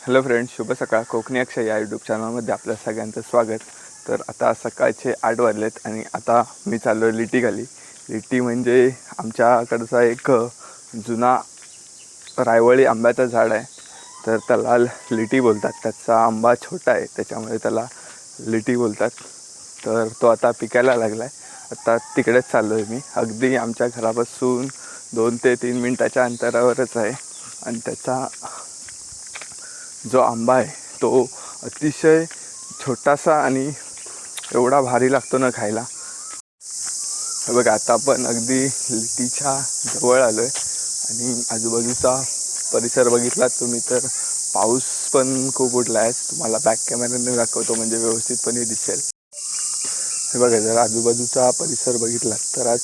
Hello friends, शुभ सकाळ. कोकणी अक्षय या यूट्यूब चॅनलमध्ये आपल्या सगळ्यांचं स्वागत. तर आता सकाळचे 8 वाजलेत आणि आता मी चाललो आहे लिटीखाली. लिटी म्हणजे आमच्याकडचा एक जुना रायवळी आंब्याचं झाड आहे. तर त्याला लिटी बोलतात. त्याचा आंबा छोटा आहे त्याच्यामुळे त्याला लिटी बोलतात. तर तो आता पिकायला लागला आहे. आता तिकडेच चाललो आहे मी. अगदी आमच्या घरापासून 2 ते 3 मिनटाच्या अंतरावरच आहे. आणि त्याचा जो आंबा आहे तो अतिशय छोटासा आणि एवढा भारी लागतो ना खायला. बघा, आता आपण अगदी लिटीच्या जवळ आलो आहे आणि आजूबाजूचा परिसर बघितलात तुम्ही तर पाऊस पण खूप उठला आहे. तुम्हाला बॅक कॅमेऱ्याने दाखवतो म्हणजे व्यवस्थितपणे दिसेल. हे बघा, जर आजूबाजूचा परिसर बघितलात तर आज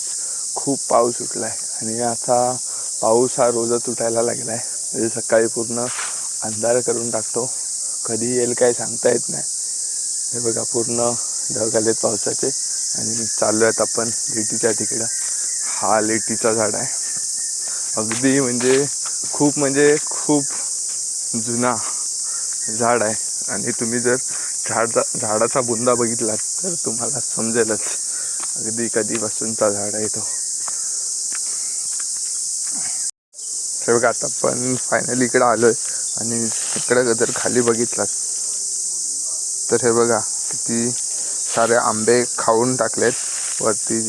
खूप पाऊस उठला आहे आणि आता पाऊस हा रोजच उठायला लागला आहे. म्हणजे सकाळी पूर्ण अंधार करून टाकतो. कधी येईल काय सांगता येत नाही. हे बघा, पूर्ण ढग आलेत पावसाचे आणि चाललो आहेत आपण लिटीच्या तिकडं. हा लिटीचा झाड आहे. अगदी म्हणजे खूप जुना झाड आहे आणि तुम्ही जर झाडाचा बुंदा बघितलात तर तुम्हाला समजेलच अगदी कधीपासूनचा झाड आहे तो. हे बघा, आता आपण फायनली इकडं आलो आहे आणि इकडं जर खाली बघितलात तर हे बघा किती सारे आंबे खाऊन टाकलेत वरती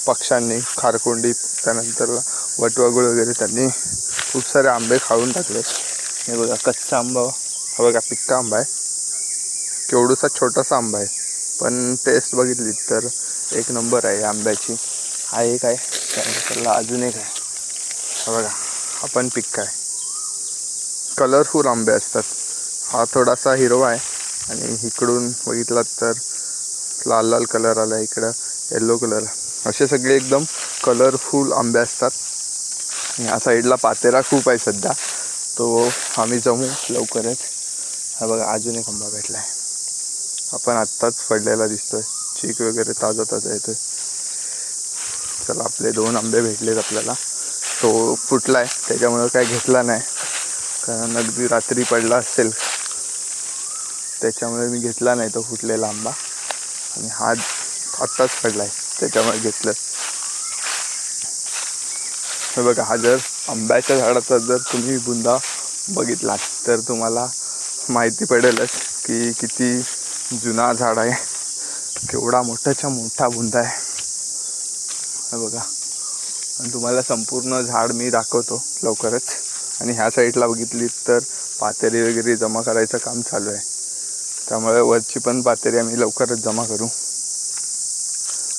पक्ष्यांनी. खारकोंडी, त्यानंतर वटवाघूळ वगैरे त्यांनी खूप सारे आंबे खाऊन टाकले. हे बघा कच्चा आंबा, हा बघा पिक्का आंबा आहे. केवढूसा छोटासा आंबा आहे पण टेस्ट बघितली तर एक नंबर आहे आंब्याची. हा एक आहे, त्यानंतरला अजून एक आहे. हा बघा, हा पण पिक्का आहे. कलरफुल आंबे असतात. हा थोडासा हिरवा आहे आणि इकडून बघितलात तर लाल लाल कलर आला, इकडं येल्लो कलर. असे सगळे एकदम कलरफुल आंबे असतात. या साईडला पातेरा खूप आहे सध्या, तो आम्ही जमू लवकरच. हा बघा, अजून एक आंबा भेटला आहे. आपण आत्ताच पडलेला दिसतोय, चीक वगैरे ताजा ताजा येतोय. चला, आपले 2 आंबे भेटलेत आपल्याला. तो फुटला आहे त्याच्यामुळं काय घेतला नाही, कारण अगदी रात्री पडला असेल त्याच्यामुळे मी घेतला नाही तो फुटलेला आंबा. आणि हा आत्ताच पडला आहे त्याच्यामुळे घेतलं. हे बघा, हा जर आंब्याच्या झाडाचा जर तुम्ही बुंदा बघितलात तर तुम्हाला माहिती पडेलच की किती जुना झाड आहे. केवढा मोठाच्या मोठा बुंदा आहे. हे बघा, आणि तुम्हाला संपूर्ण झाड मी दाखवतो लवकरच. आणि ह्या साईडला बघितली तर पातेरी वगैरे जमा करायचं काम चालू आहे, त्यामुळे वरची पण पातेरी आम्ही लवकरच जमा करू.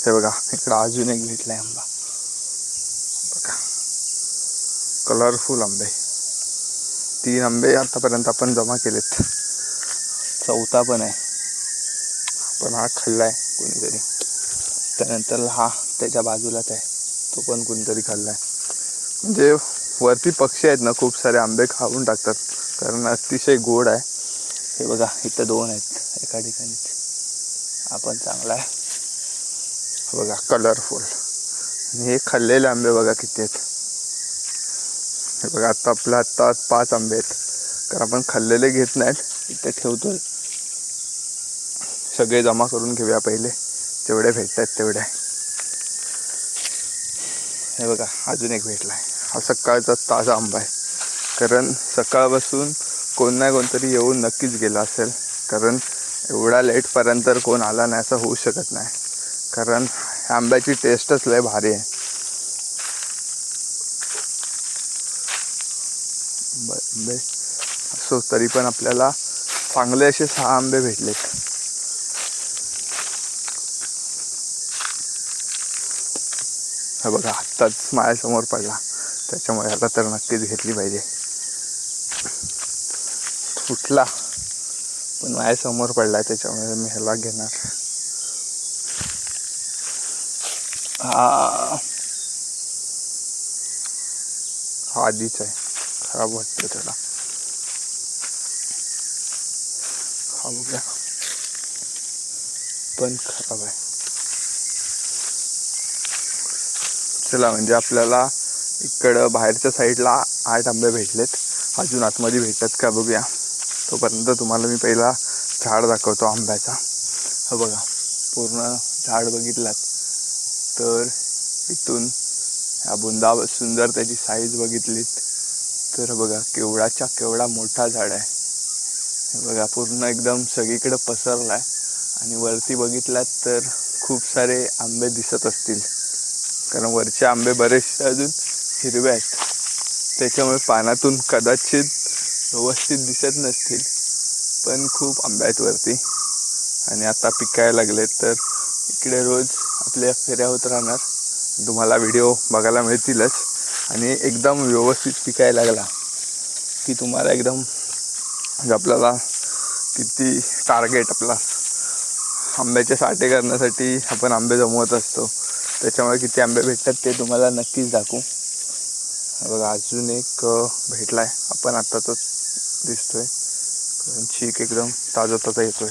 हे बघा, इकडं अजून एक भेटला आहे आंबा. बघा, कलरफुल आंबे. 3 आंबे आतापर्यंत आपण जमा केलेत. 4था पण आहे, पण हा खाल्ला आहे कोणीतरी. त्यानंतर हा त्याच्या बाजूलाच आहे, तो पण कोणीतरी खाल्ला आहे. म्हणजे वरती पक्षी आहेत ना, खूप सारे आंबे खाऊन टाकतात कारण अतिशय गोड आहे. हे बघा, इथं 2 आहेत एका ठिकाणी. हा पण चांगला आहे. बघा, कलरफुल. आणि हे खाल्लेले आंबे बघा किती आहेत. हे बघा, आत्ता 5 आंबे आहेत, कारण आपण खाल्लेले घेत नाहीत, इथे ठेवतोय. सगळे जमा करून घेऊया पहिले, जेवढे भेटत आहेत तेवढे. हे बघा, अजून एक भेटला आहे. हा सकाळचा ताजा आंबा आहे, कारण सकाळपासून कोण नाही कोणतरी येऊन नक्कीच गेला असेल, कारण एवढा लेटपर्यंत कोण आला नाही असं होऊ शकत नाही, कारण आंब्याची टेस्टच लय भारी आहे. आंबे असो तरी पण आपल्याला चांगले असे 6 आंबे भेटलेत. हे बघा, आत्ताच माझ्यासमोर पडला, त्याच्यामुळे आता तर नक्कीच घेतली पाहिजे. फुटला पण माझ्यासमोर पडला, त्याच्यामुळे मी ह्याला घेणार. हा आधीच आहे, खराब वाटतं त्याला. हा बघा, पण खराब आहे. चला, म्हणजे आपल्याला इकडं बाहेरच्या साईडला 8 आंबे भेटलेत अजून आतमध्ये भेटतात का बघूया. तोपर्यंत तुम्हाला मी पहिला झाड दाखवतो आंब्याचा. हा बघा, पूर्ण झाड बघितलात तर इथून ह्या बुंदापासून जर त्याची साईज बघितलीत तर बघा केवढाच्या केवढा मोठा झाड आहे. हे बघा पूर्ण एकदम सगळीकडे पसरला आहे. आणि वरती बघितलात तर खूप सारे आंबे दिसत असतील, कारण वरचे आंबे बरेचसे अजून हिरवे आहेत, त्याच्यामुळे पानातून कदाचित व्यवस्थित दिसत नसतील, पण खूप आंबे आहेत वरती. आणि आता पिकायला लागलेत तर इकडे रोज आपल्या फेऱ्या होत राहणार, तुम्हाला व्हिडिओ बघायला मिळतीलच. आणि एकदम व्यवस्थित पिकायला लागला की तुम्हाला एकदम म्हणजे आपल्याला किती टार्गेट आपला आंब्याचे साठे करण्यासाठी आपण आंबे जमवत असतो, त्याच्यामुळे किती आंबे भेटतात ते तुम्हाला नक्कीच दाखवू. बघा अजून एक भेटला आहे, आपण आत्ता तो दिसतोय कारण चीक एकदम ताजा ताजा येतोय.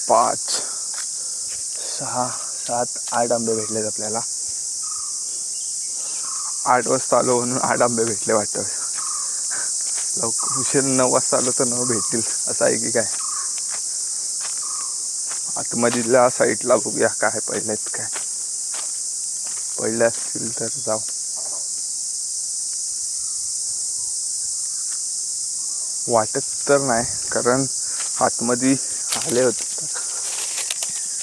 5, 6, 7, 8 आंबे भेटलेत आपल्याला. 8 वाजता आलो म्हणून 8 आंबे भेटले वाटतं. उशीर 9 वाजता आलो तर 9 भेटतील असं आहे की काय. आतमधल्या साईडला बघूया काय पडलेत, काय पडले असतील तर जाऊ. वाटत तर नाही, कारण आतमध्ये आले होते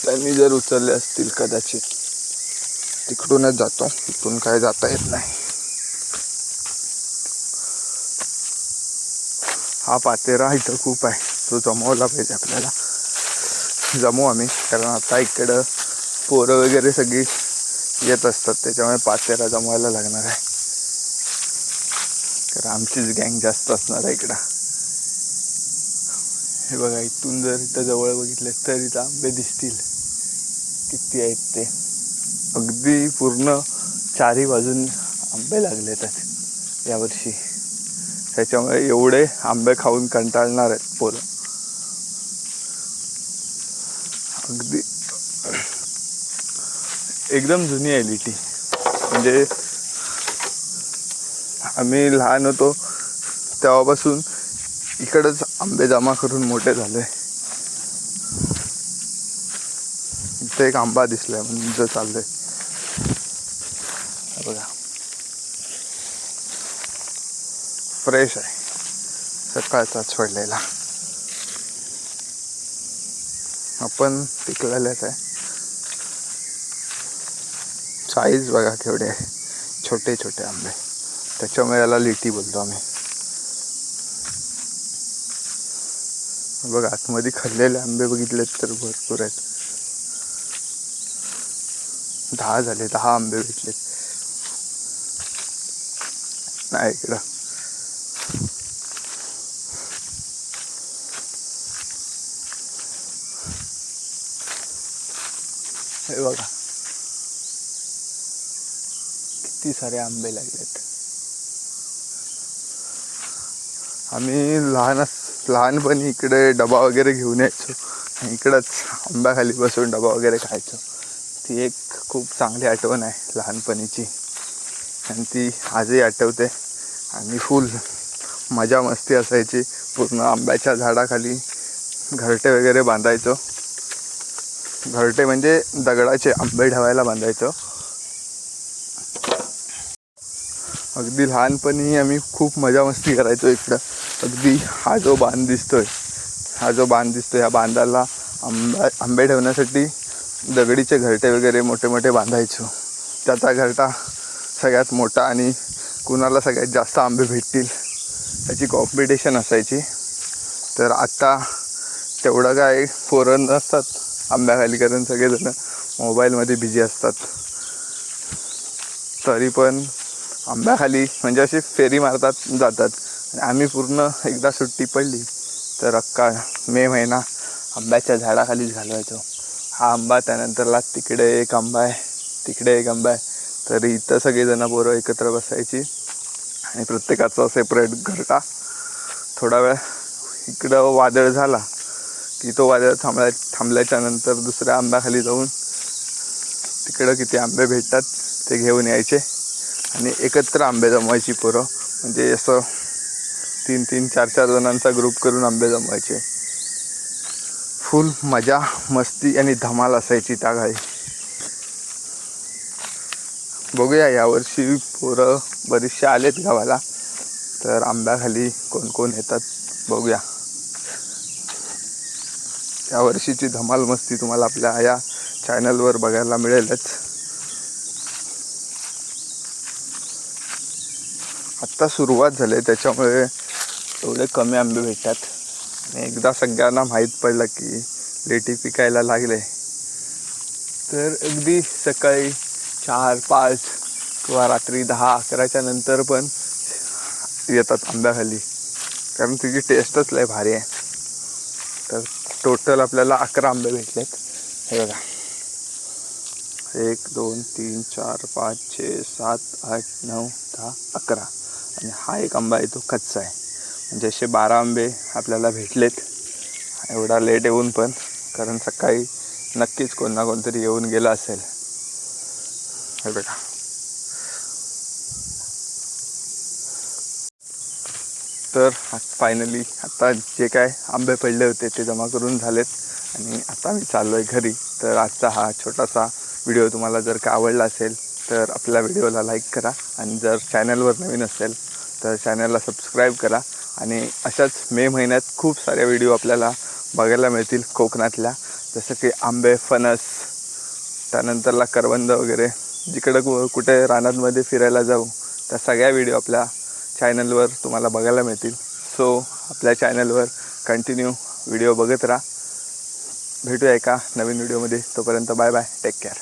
त्यांनी जर उचलले असतील कदाचित. तिकडूनच जातो, इथून काय जाता येत नाही. हा पातेरा इथं खूप आहे, तो जमवला पाहिजे आपल्याला. जमवू आम्ही, कारण आता इकडं पोरं वगैरे सगळी येत असतात, त्याच्यामुळे पातेरा जमवायला लागणार आहे, कारण आमचीच गँग जास्त असणार आहे इकडं. हे बघा इथून जर इथं जवळ बघितले तर इथं आंबे दिसतील किती आहेत ते. अगदी पूर्ण चारी बाजून आंबे लागलेत आहेत यावर्षी, त्याच्यामुळे एवढे आंबे खाऊन कंटाळणार आहेत पोरं. अगदी एकदम जुनी आहे लिटी, म्हणजे आम्ही लहान होतो तेव्हापासून इकडंच आंबे जमा करून मोठे झाले. इथे एक आंबा दिसलाय म्हणून इथं चाललंय. बघा फ्रेश आहे, सकाळचाच पडलेला. आपण पिकलेलाच आहे. साईज बघा केवढे आहे, छोटे छोटे आंबे, त्याच्यामुळे याला लिटी बोलतो आम्ही. बघा आतमध्ये खाल्लेले आंबे बघितलेत तर भरपूर आहेत. 10 झाले, 10 आंबे भेटलेत. नाही इकडं हे बघा किती सारे आंबे लागलेत. आम्ही लहानपणी इकडे डबा वगैरे घेऊन यायचो आणि इकडंच आंब्याखाली बसून डबा वगैरे खायचो. ती एक खूप चांगली आठवण आहे लहानपणीची, आणि ती आजही आठवते. आणि फुल मजा मस्ती असायची. पूर्ण आंब्याच्या झाडाखाली घरटे वगैरे बांधायचो. घरटे म्हणजे दगडाचे आंबे ठेवायला बांधायचो. अगदी लहानपणी आम्ही खूप मजा मस्ती करायचो इकडं. अगदी हा जो बांध दिसतोय ह्या बांधाला आंबे ठेवण्यासाठी दगडीचे घरटे वगैरे मोठे मोठे बांधायचो. त्याचा घरटा सगळ्यात मोठा आणि कुणाला सगळ्यात जास्त आंबे भेटतील याची कॉम्पिटिशन असायची. तर आत्ता तेवढं काय पोरं नसतात आंब्याखाली, कारण सगळेजण मोबाईलमध्ये बिझी असतात. तरी पण आंब्याखाली म्हणजे अशी फेरी मारतात जातात. आणि आम्ही पूर्ण एकदा सुट्टी पडली तर अख्खा मे महिना आंब्याच्या झाडाखालीच घालवायचो. हा आंबा, त्यानंतरला तिकडे एक आंबा आहे, तिकडे एक आंबा आहे. तर इथं सगळेजण पोरं एकत्र बसायची आणि प्रत्येकाचा सेपरेट घरटा. थोडा वेळ इकडं वादळ झाला की तो वादळ थांबल्याच्या नंतर दुसऱ्या आंब्याखाली जाऊन तिकडं किती आंबे भेटतात ते घेऊन यायचे आणि एकत्र आंबे जमवायची पोरं, म्हणजे असं 3-3, 4-4 जणांचा ग्रुप करून आंबे जमवायचे. फुल मजा मस्ती आणि धमाल असायची त्या काळी. बघूया यावर्षी पोरं बरीचसे आलेत गावाला, तर आंब्याखाली कोण कोण येतात बघूया. यावर्षीची धमाल मस्ती तुम्हाला आपल्या या चॅनलवर बघायला मिळेलच. आत्ता सुरुवात झाली त्याच्यामुळे एवढे कमी आंबे भेटतात. आणि एकदा सगळ्यांना माहीत पडलं की लेटी पिकायला लागले, तर अगदी सकाळी 4-5 किंवा रात्री 10-11च्या नंतर पण येतात आंब्याखाली, कारण तिची टेस्टच लय भारी आहे. तर टोटल आपल्याला 11 आंबे भेटलेत. हे बघा, 1 2 3 4 5 6 7 8 9 10 11. आणि हा एक आंबा आहे तो कच्चा आहे. म्हणजे असे 12 आंबे आपल्याला भेटलेत एवढा लेट येऊन पण, कारण सकाळी नक्कीच कोण ना कोणतरी येऊन गेला असेल. हे बघा, तर फायनली आता जे काय आंबे पडले होते ते जमा करून झालेत आणि आता मी चाललो आहे घरी. तर आजचा हा छोटासा व्हिडिओ तुम्हाला जर का आवडला असेल तर आपल्या व्हिडिओला लाईक करा, आणि जर चॅनलवर नवीन असेल तर चॅनलला सबस्क्राईब करा. आणि अशाच मे महिन्यात खूप साऱ्या व्हिडिओ आपल्याला बघायला मिळतील कोकणातल्या, जसं की आंबे, फणस, त्यानंतरला करवंद वगैरे. जिकडं कुठे रानांमध्ये फिरायला जाऊ त्या सगळ्या व्हिडिओ आपल्या चॅनलवर तुम्हाला बघायला मिळतील. सो आपल्या चॅनलवर कंटिन्यू व्हिडिओ बघत राहा. भेटूया एका नवीन व्हिडिओमध्ये. तोपर्यंत बाय बाय, टेक केअर.